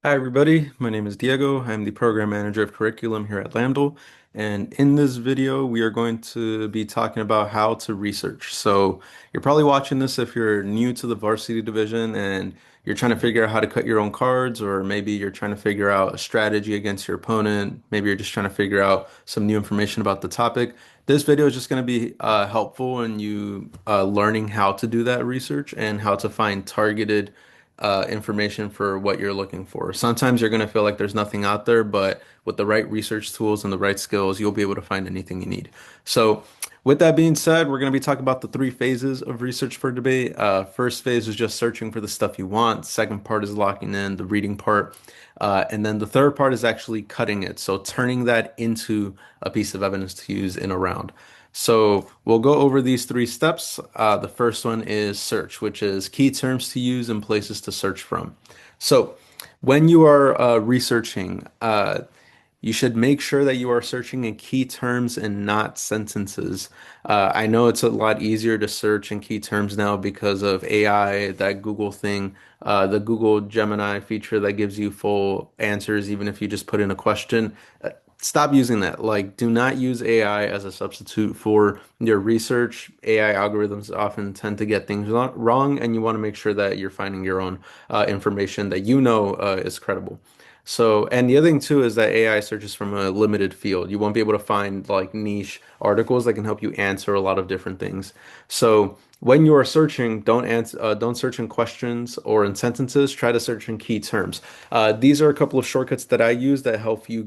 Hi, everybody. My name is Diego. I'm the program manager of curriculum here at Lambda. And in this video, we are going to be talking about how to research. So you're probably watching this if you're new to the varsity division and you're trying to figure out how to cut your own cards, or maybe you're trying to figure out a strategy against your opponent. Maybe you're just trying to figure out some new information about the topic. This video is just going to be helpful in you learning how to do that research and how to find targeted information for what you're looking for. Sometimes you're going to feel like there's nothing out there, but with the right research tools and the right skills, you'll be able to find anything you need. So, with that being said, we're going to be talking about the three phases of research for debate. First phase is just searching for the stuff you want. Second part is locking in the reading part. And then the third part is actually cutting it. So turning that into a piece of evidence to use in a round. So we'll go over these three steps. The first one is search, which is key terms to use and places to search from. So when you are researching, you should make sure that you are searching in key terms and not sentences. I know it's a lot easier to search in key terms now because of AI, that Google thing, the Google Gemini feature that gives you full answers, even if you just put in a question. Stop using that. Like, do not use AI as a substitute for your research. AI algorithms often tend to get things wrong, and you want to make sure that you're finding your own information that you know is credible. So, and the other thing too is that AI searches from a limited field. You won't be able to find like niche articles that can help you answer a lot of different things. So, when you are searching, don't search in questions or in sentences. Try to search in key terms. These are a couple of shortcuts that I use that help you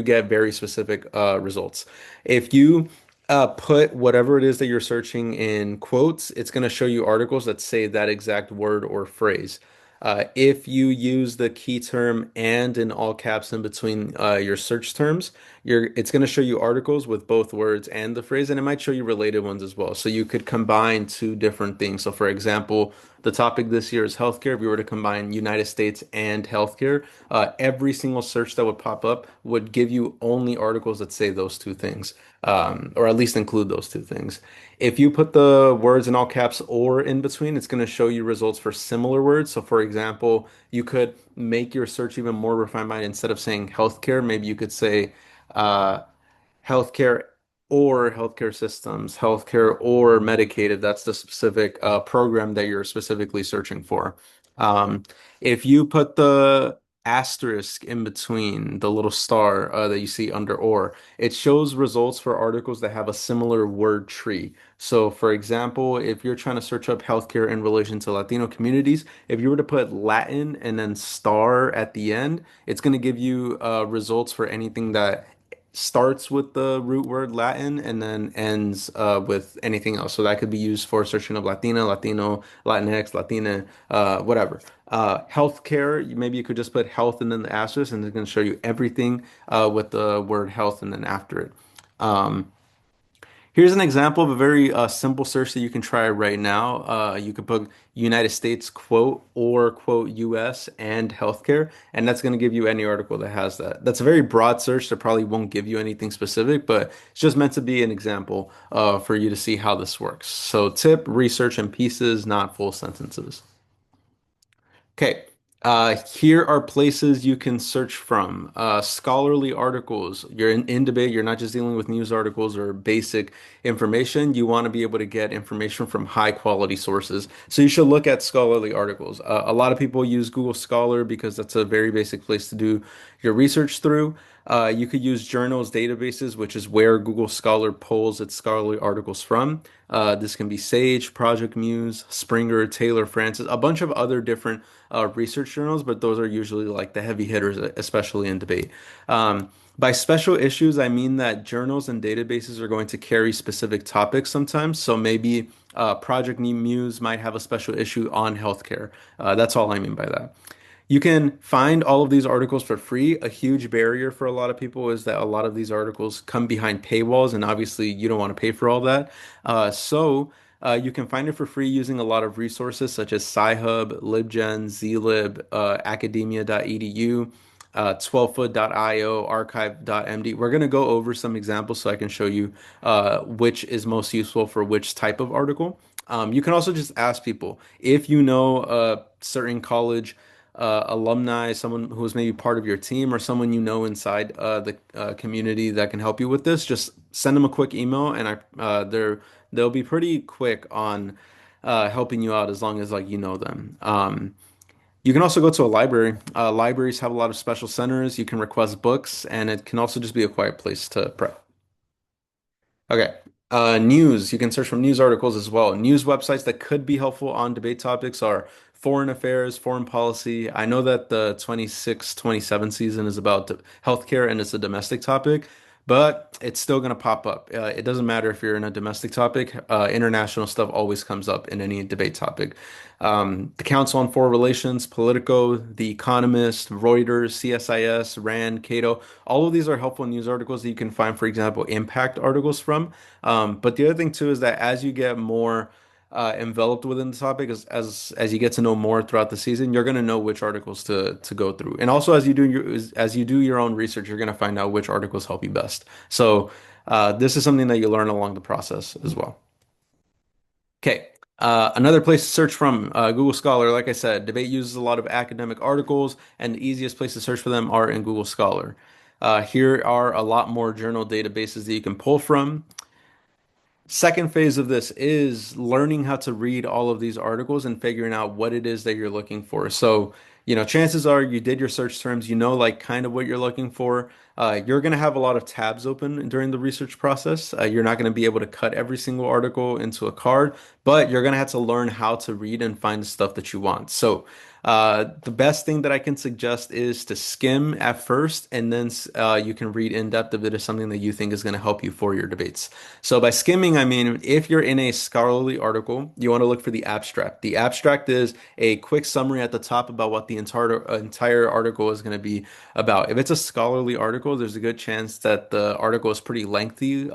get very specific results. If you put whatever it is that you're searching in quotes, it's going to show you articles that say that exact word or phrase. If you use the key term and in all caps in between your search terms, it's going to show you articles with both words and the phrase, and it might show you related ones as well. So you could combine two different things. So, for example, the topic this year is healthcare. If we were to combine United States and healthcare, every single search that would pop up would give you only articles that say those two things, or at least include those two things. If you put the words in all caps or in between, it's going to show you results for similar words. So, for example, you could make your search even more refined by instead of saying healthcare, maybe you could say uh, healthcare or healthcare systems, healthcare or Medicaid, if that's the specific program that you're specifically searching for. Um, if you put the asterisk in between the little star that you see under or, it shows results for articles that have a similar word tree. So, for example, if you're trying to search up healthcare in relation to Latino communities, if you were to put Latin and then star at the end, it's going to give you results for anything that starts with the root word Latin and then ends with anything else. So that could be used for searching of Latina, Latino, Latinx, Latina, whatever. Healthcare, maybe you could just put health and then the asterisk, and it's going to show you everything with the word health and then after it. Um, Here's an example of a very simple search that you can try right now. You could put United States quote or quote US and healthcare, and that's going to give you any article that has that. That's a very broad search that probably won't give you anything specific, but it's just meant to be an example for you to see how this works. So tip, research in pieces, not full sentences. Okay. Here are places you can search from. Scholarly articles. You're in debate. You're not just dealing with news articles or basic information. You want to be able to get information from high quality sources. So you should look at scholarly articles. A lot of people use Google Scholar because that's a very basic place to do your research through. You could use journals databases, which is where Google Scholar pulls its scholarly articles from. This can be Sage, Project Muse, Springer, Taylor Francis, a bunch of other different research journals, but those are usually like the heavy hitters, especially in debate. By special issues, I mean that journals and databases are going to carry specific topics sometimes. So maybe Project Muse might have a special issue on healthcare. That's all I mean by that. You can find all of these articles for free. A huge barrier for a lot of people is that a lot of these articles come behind paywalls, and obviously you don't want to pay for all that. You can find it for free using a lot of resources such as Sci-Hub, LibGen, zlib, academia.edu, 12foot.io, archive.md. We're going to go over some examples so I can show you which is most useful for which type of article. You can also just ask people if you know a certain college alumni, someone who is maybe part of your team, or someone you know inside the community that can help you with this, just send them a quick email, and they'll be pretty quick on helping you out as long as like you know them. You can also go to a library. Libraries have a lot of special centers. You can request books, and it can also just be a quiet place to prep. Okay. News. You can search for news articles as well. News websites that could be helpful on debate topics are foreign affairs, foreign policy. I know that the 26-27 season is about healthcare and it's a domestic topic, but it's still going to pop up. It doesn't matter if you're in a domestic topic. International stuff always comes up in any debate topic. The Council on Foreign Relations, Politico, The Economist, Reuters, CSIS, RAND, Cato. All of these are helpful news articles that you can find, for example, impact articles from. But the other thing too is that as you get more enveloped within the topic, as you get to know more throughout the season, you're going to know which articles to go through. And also, as you do your own research, you're going to find out which articles help you best. So this is something that you learn along the process as well. Okay. Another place to search from, Google Scholar. Like I said, debate uses a lot of academic articles, and the easiest place to search for them are in Google Scholar. Here are a lot more journal databases that you can pull from. Second phase of this is learning how to read all of these articles and figuring out what it is that you're looking for. So, chances are you did your search terms, you know, like kind of what you're looking for. You're going to have a lot of tabs open during the research process. You're not going to be able to cut every single article into a card, but you're going to have to learn how to read and find the stuff that you want. So, the best thing that I can suggest is to skim at first, and then you can read in depth if it is something that you think is going to help you for your debates. So by skimming, I mean if you're in a scholarly article, you want to look for the abstract. The abstract is a quick summary at the top about what the entire article is going to be about. If it's a scholarly article, there's a good chance that the article is pretty lengthy.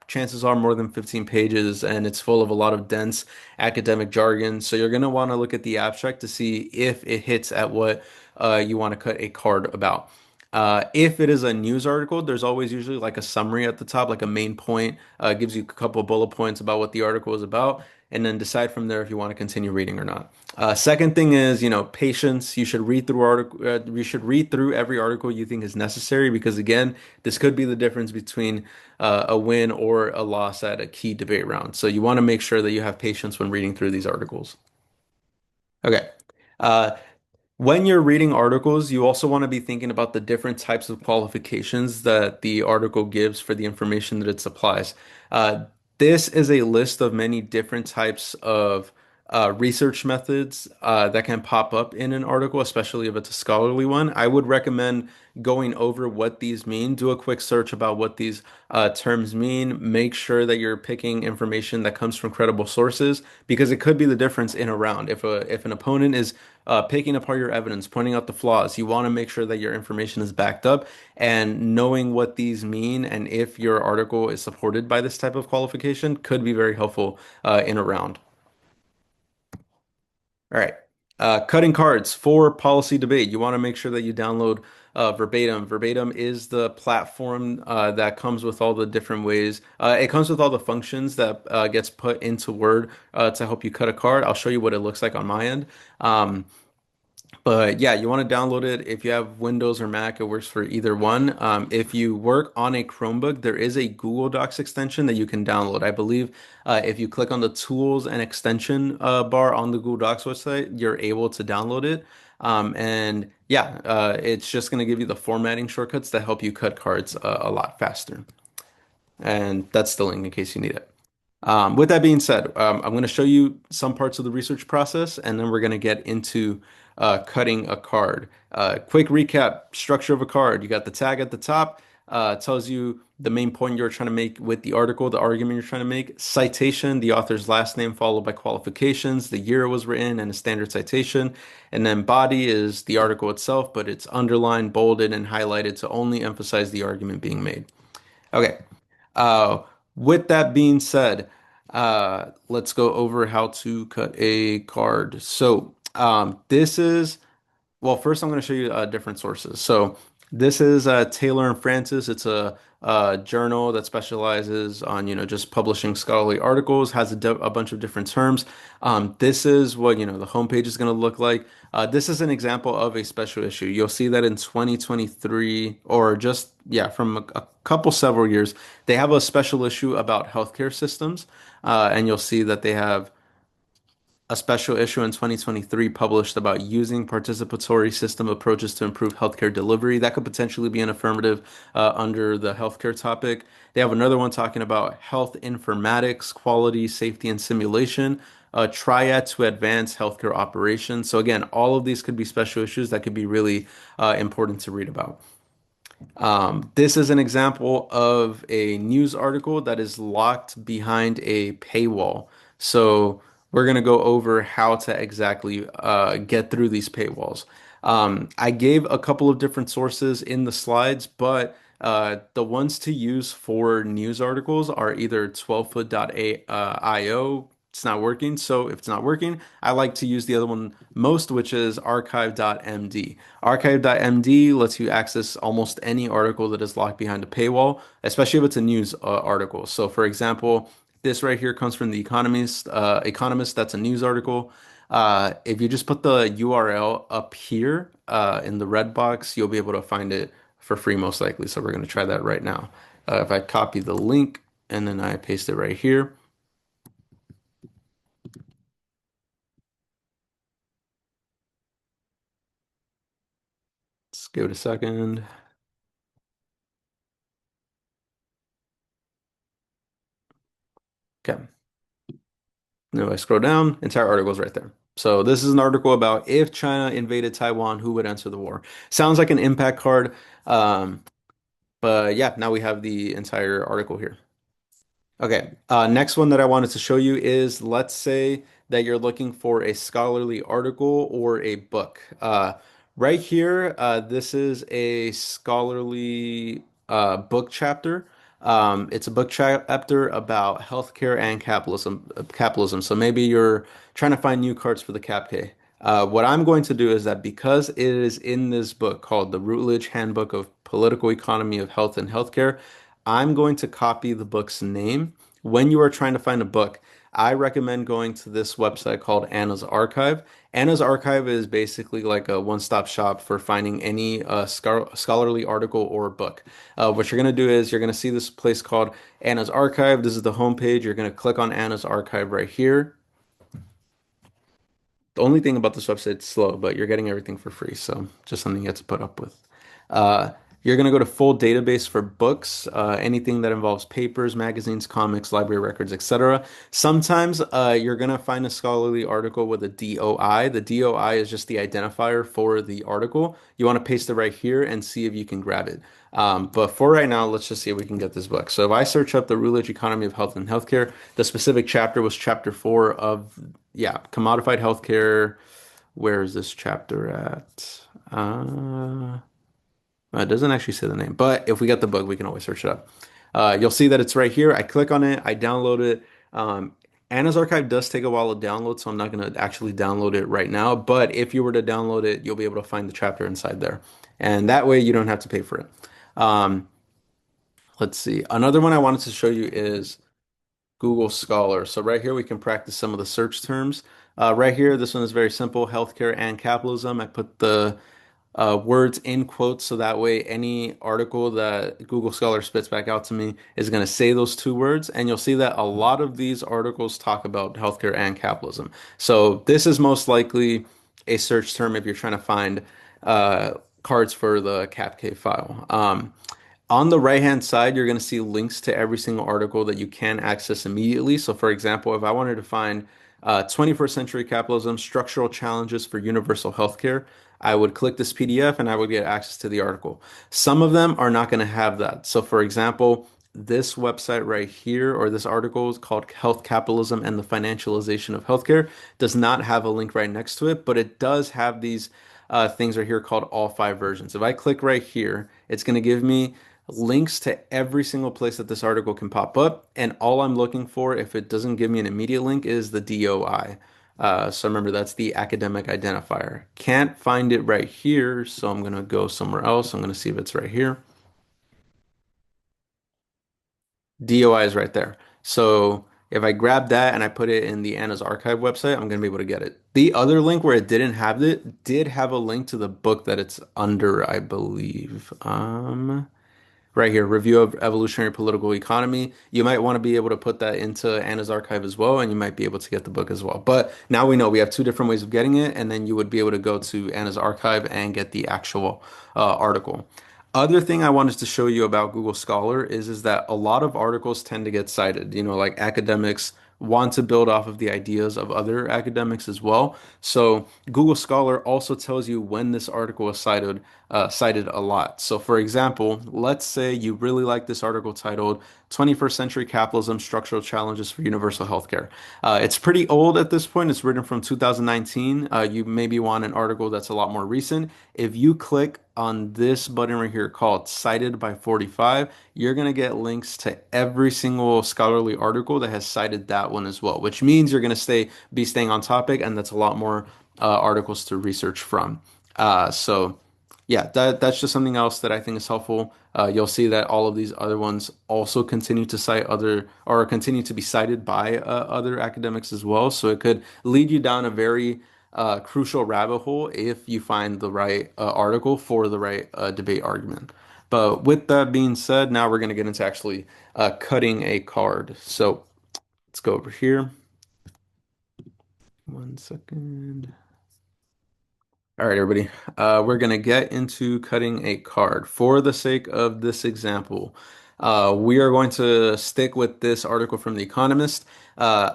Chances are more than 15 pages, and it's full of a lot of dense academic jargon. So you're going to want to look at the abstract to see if it hits at what you want to cut a card about. If it is a news article, there's always usually like a summary at the top, like a main point, gives you a couple of bullet points about what the article is about, and then decide from there if you want to continue reading or not. Second thing is, patience. You should read through every article you think is necessary because again, this could be the difference between a win or a loss at a key debate round. So you want to make sure that you have patience when reading through these articles. Okay. Uh, when you're reading articles, you also want to be thinking about the different types of qualifications that the article gives for the information that it supplies. Uh, this is a list of many different types of research methods that can pop up in an article, especially if it's a scholarly one. I would recommend going over what these mean. Do a quick search about what these terms mean. Make sure that you're picking information that comes from credible sources because it could be the difference in a round. If an opponent is picking apart your evidence, pointing out the flaws, you want to make sure that your information is backed up and knowing what these mean and if your article is supported by this type of qualification could be very helpful in a round. All right. Cutting cards for policy debate. You want to make sure that you download Verbatim. Verbatim is the platform that comes with all the different ways. It comes with all the functions that gets put into Word to help you cut a card. I'll show you what it looks like on my end. But yeah, you want to download it. If you have Windows or Mac, it works for either one. If you work on a Chromebook, there is a Google Docs extension that you can download. I believe if you click on the tools and extension bar on the Google Docs website, you're able to download it. And yeah, it's just going to give you the formatting shortcuts that help you cut cards a lot faster. And that's the link in case you need it. With that being said, I'm going to show you some parts of the research process, and then we're going to get into cutting a card. Quick recap, structure of a card. You got the tag at the top, tells you the main point you're trying to make with the article, the argument you're trying to make. Citation, the author's last name followed by qualifications, the year it was written, and a standard citation. And then body is the article itself, but it's underlined, bolded, and highlighted to only emphasize the argument being made. Okay. Uh, with that being said, let's go over how to cut a card. So, this is, well, first I'm going to show you different sources. So, This is Taylor and Francis. It's a journal that specializes on, just publishing scholarly articles, has a bunch of different terms. This is what, the homepage is going to look like. This is an example of a special issue. You'll see that in 2023, or just, yeah, from a couple several years, they have a special issue about healthcare systems. And you'll see that they have a special issue in 2023 published about using participatory system approaches to improve healthcare delivery. That could potentially be an affirmative under the healthcare topic. They have another one talking about health informatics, quality, safety, and simulation, a triad to advance healthcare operations. So again, all of these could be special issues that could be really important to read about. This is an example of a news article that is locked behind a paywall. So we're going to go over how to exactly get through these paywalls. I gave a couple of different sources in the slides, but the ones to use for news articles are either 12foot.io. It's not working. So if it's not working, I like to use the other one most, which is archive.md. Archive.md lets you access almost any article that is locked behind a paywall, especially if it's a news article. So, for example, this right here comes from the Economist. Economist, that's a news article. If you just put the URL up here in the red box, you'll be able to find it for free, most likely. So we're going to try that right now. If I copy the link and then I paste it right here, let's give it a second. Okay. Now I scroll down, entire article is right there. So this is an article about if China invaded Taiwan, who would enter the war? Sounds like an impact card. Um, but yeah, now we have the entire article here. Okay, next one that I wanted to show you is let's say that you're looking for a scholarly article or a book. Right here, this is a scholarly book chapter. It's a book chapter about healthcare and capitalism. Capitalism. So maybe you're trying to find new cards for the Cap K. What I'm going to do is that because it is in this book called The Routledge Handbook of Political Economy of Health and Healthcare, I'm going to copy the book's name. When you are trying to find a book, I recommend going to this website called Anna's Archive. Anna's Archive is basically like a one-stop shop for finding any scholarly article or book. What you're going to do is you're going to see this place called Anna's Archive. This is the homepage. You're going to click on Anna's Archive right here. The only thing about this website, it's slow, but you're getting everything for free. So just something you have to put up with. Uh, you're going to go to full database for books, anything that involves papers, magazines, comics, library records, etc. Sometimes you're going to find a scholarly article with a DOI. The DOI is just the identifier for the article. You want to paste it right here and see if you can grab it. But for right now, let's just see if we can get this book. So if I search up the Routledge Economy of Health and Healthcare, the specific chapter was chapter 4 of, yeah, commodified healthcare. Where is this chapter at? It doesn't actually say the name, but if we get the book, we can always search it up. You'll see that it's right here. I click on it, I download it. Anna's Archive does take a while to download, so I'm not going to actually download it right now. But if you were to download it, you'll be able to find the chapter inside there. And that way you don't have to pay for it. Um, let's see. Another one I wanted to show you is Google Scholar. So right here we can practice some of the search terms. Right here, this one is very simple, healthcare and capitalism. I put the words in quotes so that way any article that Google Scholar spits back out to me is going to say those two words. And you'll see that a lot of these articles talk about healthcare and capitalism. So this is most likely a search term if you're trying to find uh, cards for the CapK file. On the right-hand side, you're going to see links to every single article that you can access immediately. So, for example, if I wanted to find 21st century capitalism, structural challenges for universal healthcare, I would click this PDF and I would get access to the article. Some of them are not going to have that. So, for example, this website right here, or this article is called Health Capitalism and the Financialization of Healthcare, does not have a link right next to it, but it does have these things right here called all five versions. If I click right here, it's going to give me links to every single place that this article can pop up. And all I'm looking for, if it doesn't give me an immediate link, is the DOI. So remember, that's the academic identifier. Can't find it right here, so I'm going to go somewhere else. I'm going to see if it's right here. DOI is right there. So if I grab that and I put it in the Anna's Archive website, I'm going to be able to get it. The other link where it didn't have it did have a link to the book that it's under, I believe. Right here, Review of Evolutionary Political Economy. You might want to be able to put that into Anna's Archive as well, and you might be able to get the book as well. But now we know we have two different ways of getting it, and then you would be able to go to Anna's Archive and get the actual article. Other thing I wanted to show you about Google Scholar is that a lot of articles tend to get cited. You know, like academics want to build off of the ideas of other academics as well. So Google Scholar also tells you when this article is cited a lot. So for example, let's say you really like this article titled 21st Century Capitalism Structural Challenges for Universal Healthcare. It's pretty old at this point. It's written from 2019. You maybe want an article that's a lot more recent. If you click on this button right here called Cited by 45, you're going to get links to every single scholarly article that has cited that one as well, which means you're going to be staying on topic, and that's a lot more articles to research from. So yeah, that's just something else that I think is helpful. You'll see that all of these other ones also continue to cite other or continue to be cited by other academics as well. So it could lead you down a very crucial rabbit hole if you find the right article for the right debate argument. But with that being said, now we're going to get into actually cutting a card. So let's go over here. 1 second. All right, everybody. We're going to get into cutting a card. For the sake of this example, we are going to stick with this article from The Economist. Uh,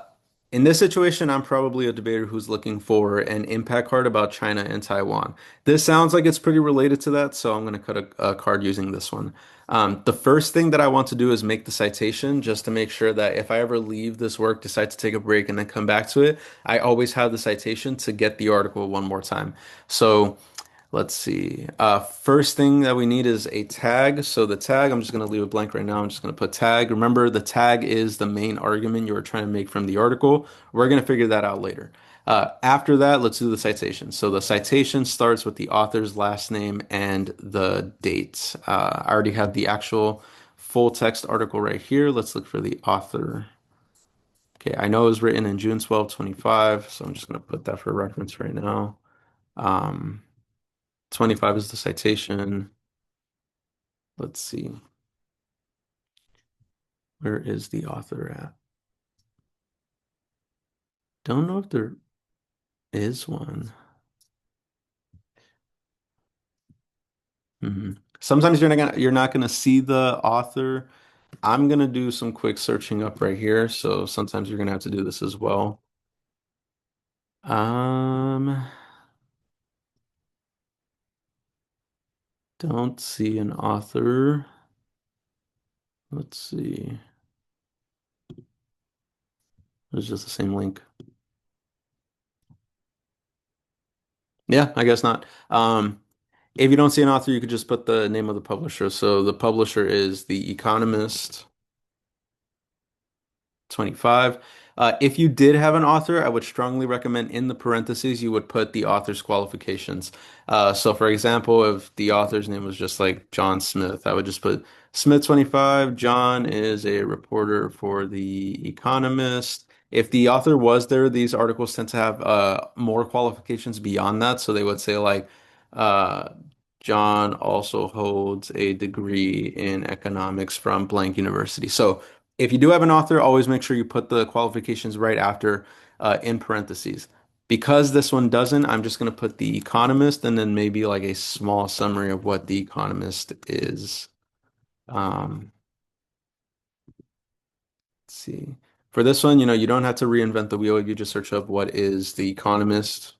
in this situation, I'm probably a debater who's looking for an impact card about China and Taiwan. This sounds like it's pretty related to that, so I'm going to cut a card using this one. The first thing that I want to do is make the citation just to make sure that if I ever leave this work, decide to take a break, and then come back to it, I always have the citation to get the article one more time. So let's see. First thing that we need is a tag. So the tag, I'm just going to leave it blank right now. I'm just going to put tag. Remember, the tag is the main argument you were trying to make from the article. We're going to figure that out later. After that, let's do the citation. So the citation starts with the author's last name and the date. I already have the actual full text article right here. Let's look for the author. Okay, I know it was written in June 12, 2025, so I'm just going to put that for reference right now. Um, 25 is the citation. Let's see. Where is the author at? Don't know if there is one. Sometimes you're not gonna see the author. I'm gonna do some quick searching up right here, so sometimes you're gonna have to do this as well. Um, don't see an author. Let's see. It's just the same link. Yeah, I guess not. If you don't see an author, you could just put the name of the publisher. So the publisher is The Economist. 25. If you did have an author, I would strongly recommend in the parentheses you would put the author's qualifications. So, for example, if the author's name was just like John Smith, I would just put Smith 25. John is a reporter for The Economist. If the author was there, these articles tend to have more qualifications beyond that. So they would say like, uh, John also holds a degree in economics from blank university. So if you do have an author, always make sure you put the qualifications right after in parentheses. Because this one doesn't, I'm just going to put The Economist and then maybe like a small summary of what The Economist is. Um, let's see. For this one, you don't have to reinvent the wheel. You just search up what is The Economist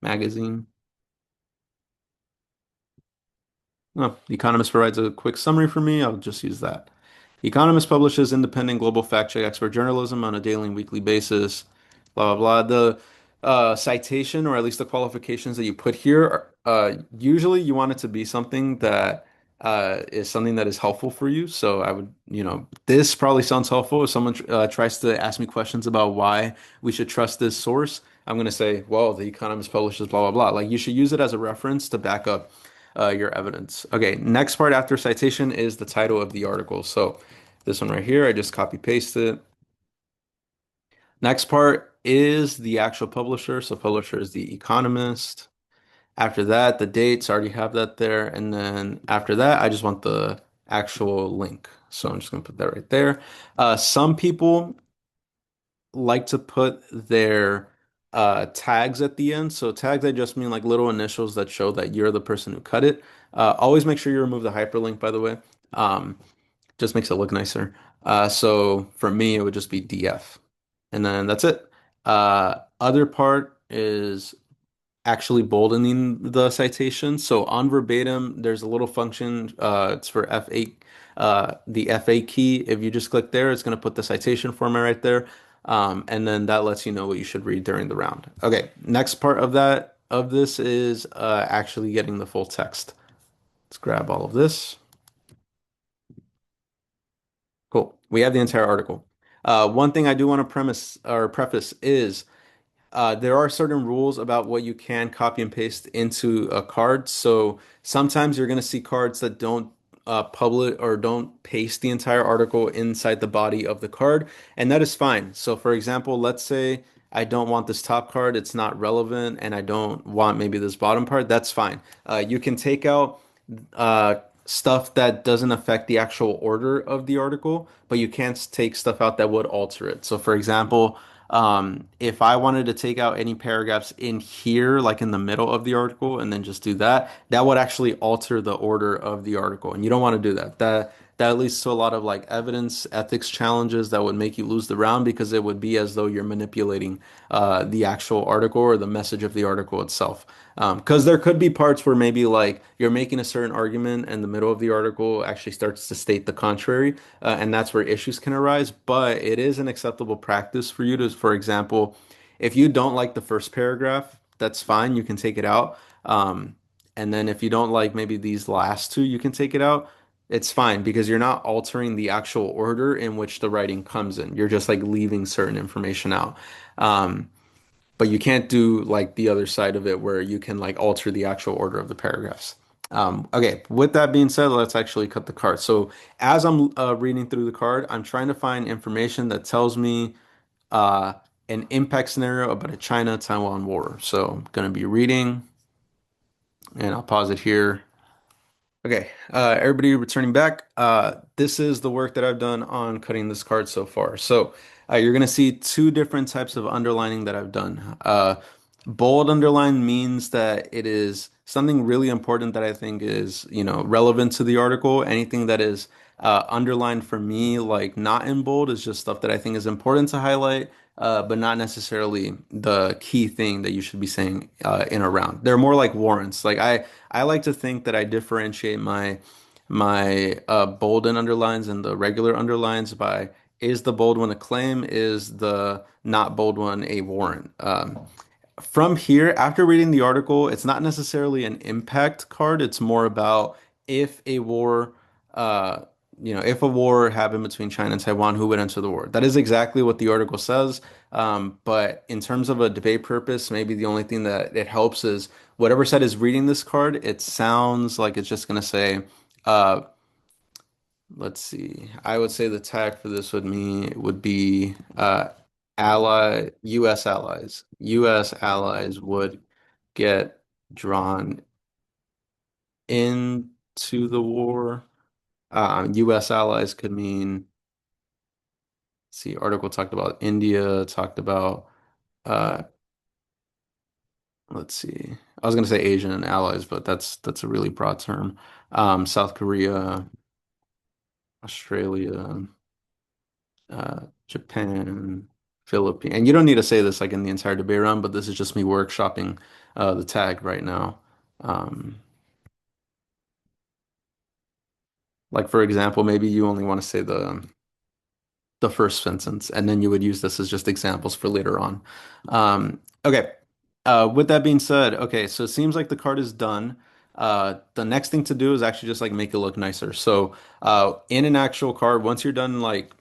magazine. No, The Economist provides a quick summary for me. I'll just use that. The Economist publishes independent global fact-check expert journalism on a daily and weekly basis. Blah blah blah. The citation, or at least the qualifications that you put here, usually you want it to be something that is something that is helpful for you. So I would, this probably sounds helpful if someone tries to ask me questions about why we should trust this source. I'm going to say, well, The Economist publishes blah, blah, blah. Like you should use it as a reference to back up your evidence. Okay, next part after citation is the title of the article. So this one right here, I just copy paste it. Next part is the actual publisher. So publisher is The Economist. After that, the dates, I already have that there. And then after that, I just want the actual link. So I'm just going to put that right there. Some people like to put their tags at the end. So tags, I just mean like little initials that show that you're the person who cut it. Always make sure you remove the hyperlink, by the way. Um, just makes it look nicer. So for me, it would just be DF. And then that's it. Other part is actually boldening the citation. So on verbatim, there's a little function. It's for F8, the FA key. If you just click there, it's going to put the citation format right there. And then that lets you know what you should read during the round. Okay, next part of this is actually getting the full text. Let's grab all of this. Cool. We have the entire article. One thing I do want to premise or preface is there are certain rules about what you can copy and paste into a card. So sometimes you're going to see cards that don't publish or don't paste the entire article inside the body of the card, and that is fine. So, for example, let's say I don't want this top card, it's not relevant, and I don't want maybe this bottom part, that's fine. You can take out uh, stuff that doesn't affect the actual order of the article, but you can't take stuff out that would alter it. So, for example, if I wanted to take out any paragraphs in here, like in the middle of the article, and then just do that, that would actually alter the order of the article, and you don't want to do that. That leads to a lot of like evidence ethics challenges that would make you lose the round because it would be as though you're manipulating the actual article or the message of the article itself. Because there could be parts where maybe like you're making a certain argument and the middle of the article actually starts to state the contrary, and that's where issues can arise. But it is an acceptable practice for you to, for example, if you don't like the first paragraph, that's fine. You can take it out. And then if you don't like maybe these last two, you can take it out. It's fine because you're not altering the actual order in which the writing comes in. You're just like leaving certain information out. Um, but you can't do like the other side of it where you can like alter the actual order of the paragraphs. Okay, with that being said, let's actually cut the card. So as I'm reading through the card, I'm trying to find information that tells me uh, an impact scenario about a China-Taiwan war. So I'm going to be reading, and I'll pause it here. Okay, everybody returning back. This is the work that I've done on cutting this card so far. So you're going to see two different types of underlining that I've done. Bold underline means that it is something really important that I think is, relevant to the article. Anything that is underlined for me, like not in bold, is just stuff that I think is important to highlight, but not necessarily the key thing that you should be saying in a round. They're more like warrants. Like I like to think that I differentiate my bold and underlines and the regular underlines by is the bold one a claim, is the not bold one a warrant. From here, after reading the article, it's not necessarily an impact card. It's more about if a war, uh, if a war happened between China and Taiwan, who would enter the war? That is exactly what the article says. But in terms of a debate purpose, maybe the only thing that it helps is whatever side is reading this card, it sounds like it's just going to say, uh, let's see. I would say the tag for this would be U.S. allies. U.S. allies would get drawn into the war. U.S. allies could mean, see, article talked about India, talked about, uh, let's see. I was going to say Asian allies, but that's a really broad term. South Korea, Australia, Japan, Philippines. And you don't need to say this like in the entire debate round, but this is just me workshopping the tag right now. Um, like for example, maybe you only want to say the first sentence, and then you would use this as just examples for later on. Okay. With that being said, okay, so it seems like the card is done. The next thing to do is actually just like make it look nicer. So in an actual card, once you're done like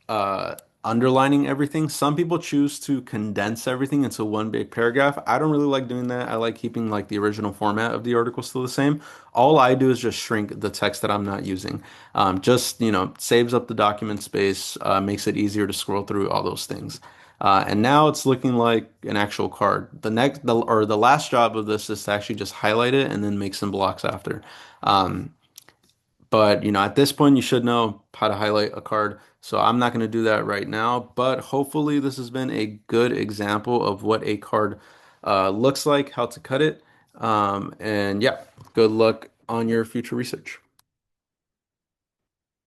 uh, underlining everything. Some people choose to condense everything into one big paragraph. I don't really like doing that. I like keeping like the original format of the article still the same. All I do is just shrink the text that I'm not using. Just, saves up the document space, makes it easier to scroll through all those things. And now it's looking like an actual card. The last job of this is to actually just highlight it and then make some blocks after. Um, but at this point, you should know how to highlight a card. So I'm not going to do that right now. But hopefully, this has been a good example of what a card looks like, how to cut it. And yeah, good luck on your future research.